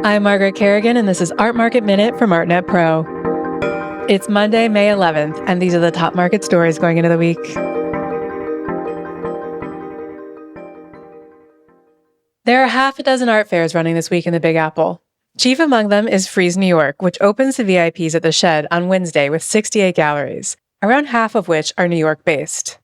I'm Margaret Kerrigan, and this is Art Market Minute from ArtNet Pro. It's Monday, May 11th, and these are the top market stories going into the week. There are half a dozen art fairs running this week in the Big Apple. Chief among them is Frieze New York, which opens to VIPs at the Shed on Wednesday with 68 galleries, around half of which are New York-based.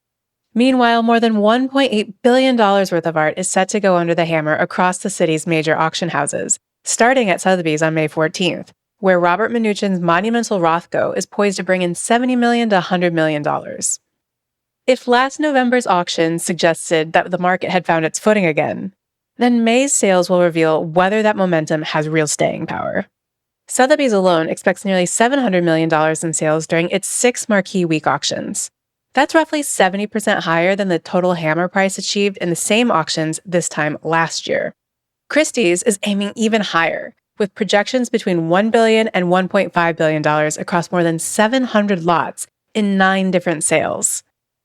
Meanwhile, more than $1.8 billion worth of art is set to go under the hammer across the city's major auction houses, starting at Sotheby's on May 14th, where Robert Mnuchin's monumental Rothko is poised to bring in $70 million to $100 million. If last November's auction suggested that the market had found its footing again, then May's sales will reveal whether that momentum has real staying power. Sotheby's alone expects nearly $700 million in sales during its 6 marquee week auctions. That's roughly 70% higher than the total hammer price achieved in the same auctions this time last year. Christie's is aiming even higher, with projections between $1 billion and $1.5 billion across more than 700 lots in 9 different sales.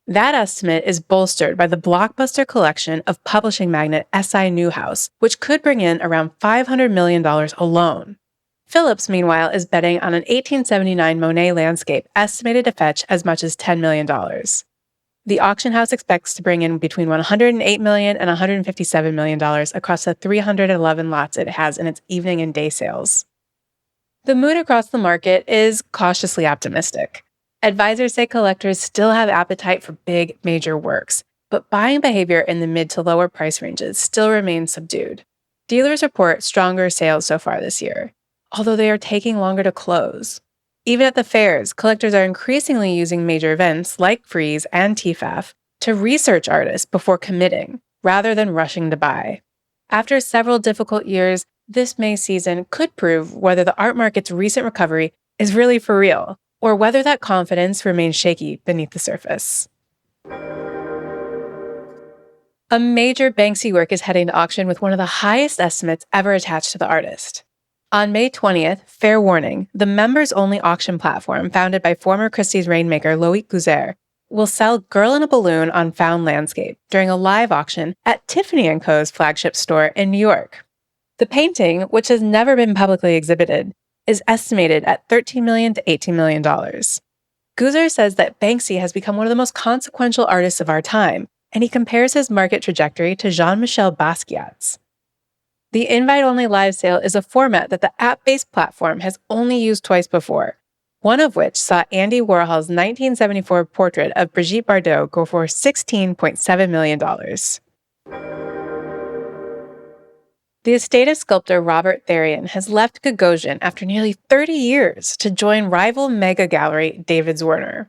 That estimate is bolstered by the blockbuster collection of publishing magnate SI Newhouse, which could bring in around $500 million alone. Phillips, meanwhile, is betting on an 1879 Monet landscape estimated to fetch as much as $10 million. The auction house expects to bring in between $108 million and $157 million across the 311 lots it has in its evening and day sales. The mood across the market is cautiously optimistic. Advisors say collectors still have appetite for big, major works, but buying behavior in the mid to lower price ranges still remains subdued. Dealers report stronger sales so far this year, although they are taking longer to close. Even at the fairs, collectors are increasingly using major events like Frieze and TFAF to research artists before committing, rather than rushing to buy. After several difficult years, this May season could prove whether the art market's recent recovery is really for real, or whether that confidence remains shaky beneath the surface. A major Banksy work is heading to auction with one of the highest estimates ever attached to the artist. On May 20th, Fair Warning, the members-only auction platform founded by former Christie's rainmaker Loic Gouzer, will sell Girl in a Balloon on Found Landscape during a live auction at Tiffany & Co.'s flagship store in New York. The painting, which has never been publicly exhibited, is estimated at $13 million to $18 million. Gouzer says that Banksy has become one of the most consequential artists of our time, and he compares his market trajectory to Jean-Michel Basquiat's. The invite-only live sale is a format that the app-based platform has only used twice before, one of which saw Andy Warhol's 1974 portrait of Brigitte Bardot go for $16.7 million. The estate of sculptor Robert Therrien has left Gagosian after nearly 30 years to join rival mega gallery David Zwirner.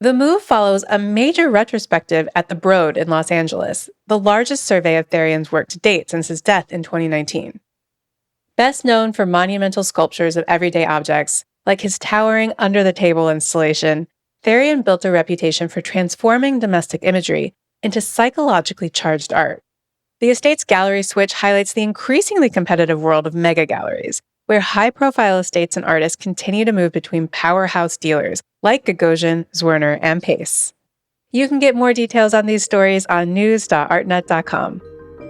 The move follows a major retrospective at the Broad in Los Angeles, the largest survey of Therrien's work to date since his death in 2019. Best known for monumental sculptures of everyday objects, like his towering under-the-table installation, Therrien built a reputation for transforming domestic imagery into psychologically charged art. The estate's gallery switch highlights the increasingly competitive world of mega galleries, where high-profile estates and artists continue to move between powerhouse dealers like Gagosian, Zwirner, and Pace. You can get more details on these stories on news.artnet.com.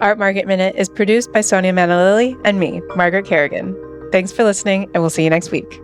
Art Market Minute is produced by Sonia Manalili and me, Margaret Kerrigan. Thanks for listening, and we'll see you next week.